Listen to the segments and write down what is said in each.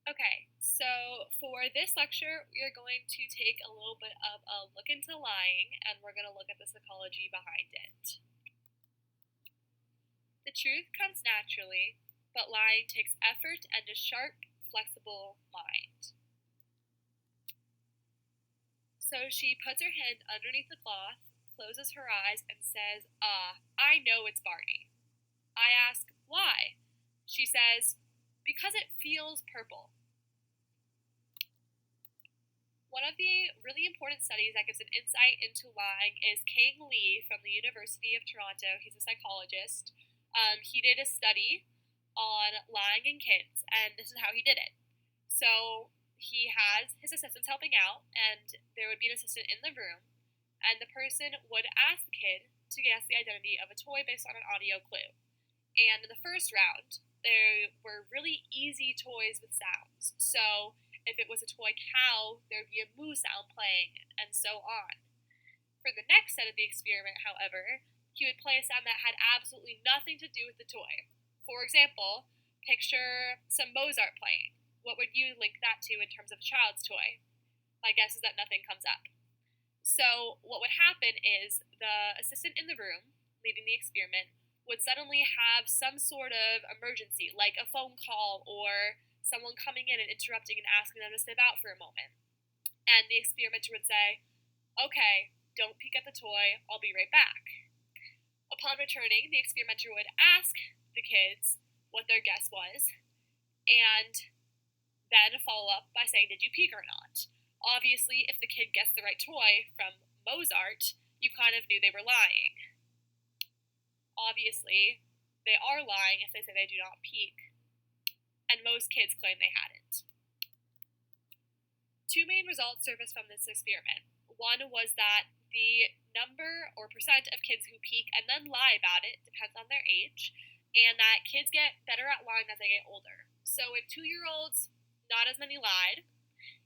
Okay, so for this lecture, we are going to take a little bit of a look into lying, and we're going to look at the psychology behind it. The truth comes naturally, but lying takes effort and a sharp, flexible mind. So she puts her hand underneath the cloth, closes her eyes, and says, I know it's Barney. I ask, why? She says, because it feels purple. One of the really important studies that gives an insight into lying is Kang Lee from the University of Toronto. He's a psychologist. He did a study on lying in kids, and this is how he did it. So he has his assistants helping out, and there would be an assistant in the room, and the person would ask the kid to guess the identity of a toy based on an audio clue. And in the first round, there were really easy toys with sounds. So if it was a toy cow, there would be a moo sound playing, and so on. For the next set of the experiment, however, he would play a sound that had absolutely nothing to do with the toy. For example, picture some Mozart playing. What would you link that to in terms of a child's toy? My guess is that nothing comes up. So what would happen is the assistant in the room, leading the experiment, would suddenly have some sort of emergency, like a phone call or someone coming in and interrupting and asking them to step out for a moment. And the experimenter would say, okay, don't peek at the toy, I'll be right back. Upon returning, the experimenter would ask the kids what their guess was, and then follow up by saying, did you peek or not? Obviously, if the kid guessed the right toy from Mozart, you kind of knew they were lying. Obviously, they are lying if they say they do not peek, and most kids claim they hadn't. Two main results surfaced from this experiment. One was that the number or percent of kids who peek and then lie about it depends on their age, and that kids get better at lying as they get older. So in 2-year-olds, not as many lied.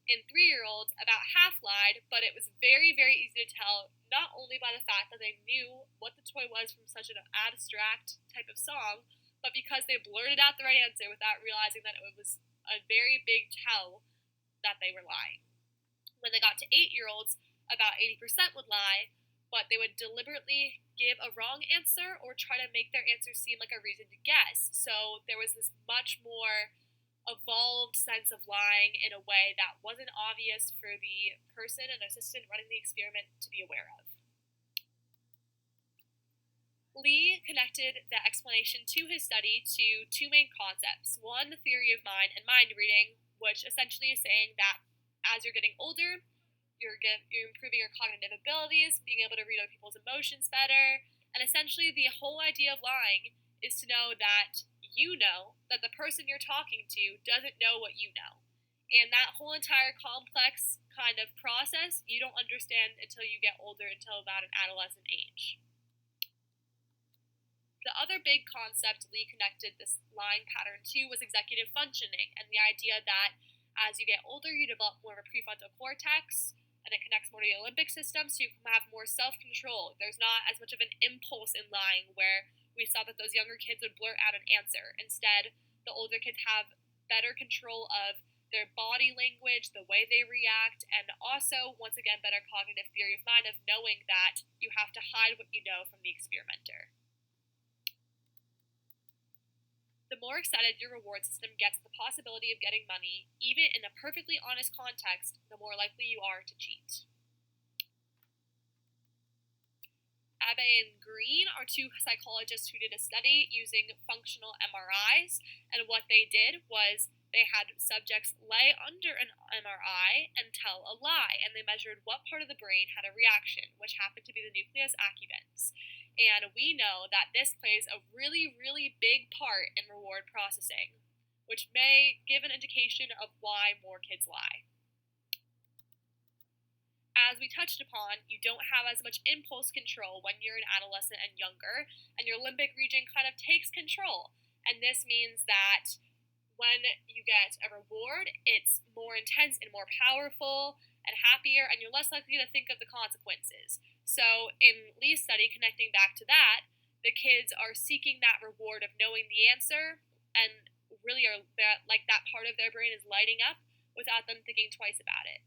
In 3-year-olds, about half lied, but it was very, very easy to tell, not only by the fact that they knew what the toy was from such an abstract type of song, but because they blurted out the right answer without realizing that it was a very big tell that they were lying. When they got to 8-year-olds, about 80% would lie, but they would deliberately give a wrong answer or try to make their answer seem like a reason to guess. So there was this much more evolved sense of lying in a way that wasn't obvious for the person and assistant running the experiment to be aware of. Lee connected the explanation to his study to two main concepts. One, the theory of mind and mind reading, which essentially is saying that as you're getting older, you're improving your cognitive abilities, being able to read other people's emotions better, and essentially the whole idea of lying is to know that the person you're talking to doesn't know what you know. And that whole entire complex kind of process you don't understand until you get older, until about an adolescent age. The other big concept Lee connected this lying pattern to was executive functioning, and the idea that as you get older, you develop more of a prefrontal cortex, and it connects more to the limbic system, so you can have more self-control. There's not as much of an impulse in lying where we saw that those younger kids would blurt out an answer. Instead, the older kids have better control of their body language, the way they react, and also, once again, better cognitive theory of mind of knowing that you have to hide what you know from the experimenter. The more excited your reward system gets at the possibility of getting money, even in a perfectly honest context, the more likely you are to cheat. Abbey and Green are two psychologists who did a study using functional MRIs, and what they did was they had subjects lay under an MRI and tell a lie, and they measured what part of the brain had a reaction, which happened to be the nucleus accumbens. And we know that this plays a really, really big part in reward processing, which may give an indication of why more kids lie. As we touched upon, you don't have as much impulse control when you're an adolescent and younger, and your limbic region kind of takes control. And this means that when you get a reward, it's more intense and more powerful and happier, and you're less likely to think of the consequences. So in Lee's study, connecting back to that, the kids are seeking that reward of knowing the answer, and really are like that part of their brain is lighting up without them thinking twice about it.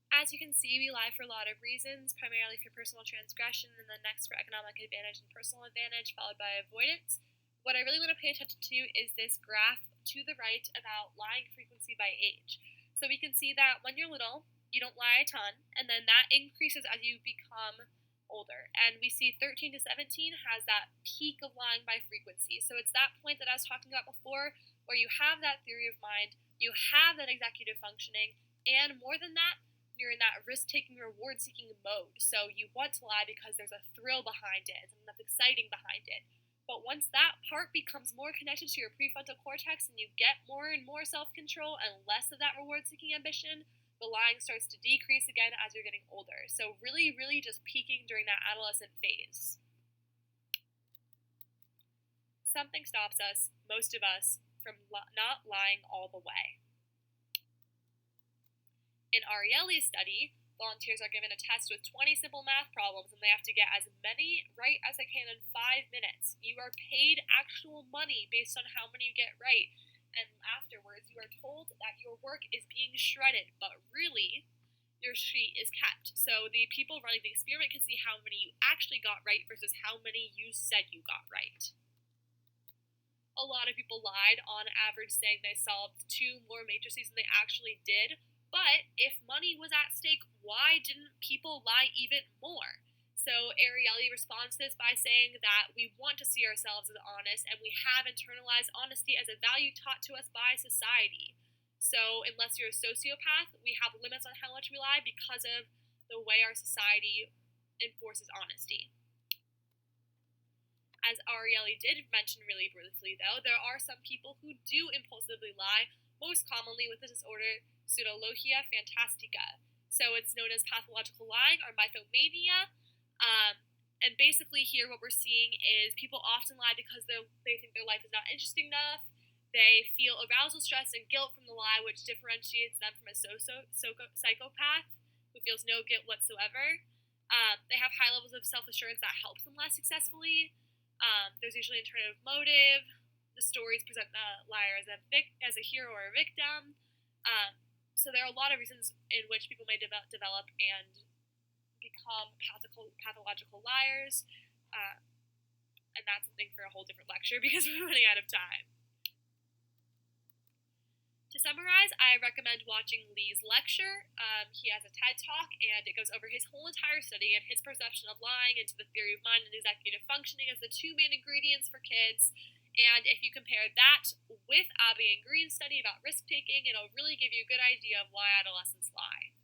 As you can see, we lie for a lot of reasons, primarily for personal transgression, and then next for economic advantage and personal advantage, followed by avoidance. What I really want to pay attention to is this graph to the right about lying frequency by age. So we can see that when you're little, you don't lie a ton, and then that increases as you become older. And we see 13 to 17 has that peak of lying by frequency. So it's that point that I was talking about before, where you have that theory of mind, you have that executive functioning, and more than that, you're in that risk-taking, reward-seeking mode. So you want to lie because there's a thrill behind it, something that's exciting behind it. But once that part becomes more connected to your prefrontal cortex and you get more and more self-control and less of that reward-seeking ambition, the lying starts to decrease again as you're getting older. So really, really just peaking during that adolescent phase. Something stops us, most of us, from not lying all the way. In Ariely's study, volunteers are given a test with 20 simple math problems and they have to get as many right as they can in 5 minutes. You are paid actual money based on how many you get right. And afterwards, you are told that your work is being shredded, but really, your sheet is kept. So the people running the experiment can see how many you actually got right versus how many you said you got right. A lot of people lied on average, saying they solved 2 more matrices than they actually did. But if money was at stake, why didn't people lie even more? So Ariely responds to this by saying that we want to see ourselves as honest, and we have internalized honesty as a value taught to us by society. So unless you're a sociopath, we have limits on how much we lie because of the way our society enforces honesty. As Ariely did mention really briefly, though, there are some people who do impulsively lie, most commonly with the disorder pseudologia fantastica. So it's known as pathological lying or mythomania. And basically here what we're seeing is people often lie because they think their life is not interesting enough. They feel arousal, stress, and guilt from the lie, which differentiates them from a psychopath who feels no guilt whatsoever. They have high levels of self-assurance that helps them less successfully. There's usually an alternative motive. The stories present the liar as a hero or a victim. So there are a lot of reasons in which people may develop and become pathological liars, and that's something for a whole different lecture because we're running out of time. To summarize, I recommend watching Lee's lecture. He has a TED Talk, and it goes over his whole entire study and his perception of lying into the theory of mind and executive functioning as the 2 main ingredients for kids. And if you compare that with Abby and Green's study about risk-taking, it'll really give you a good idea of why adolescents lie.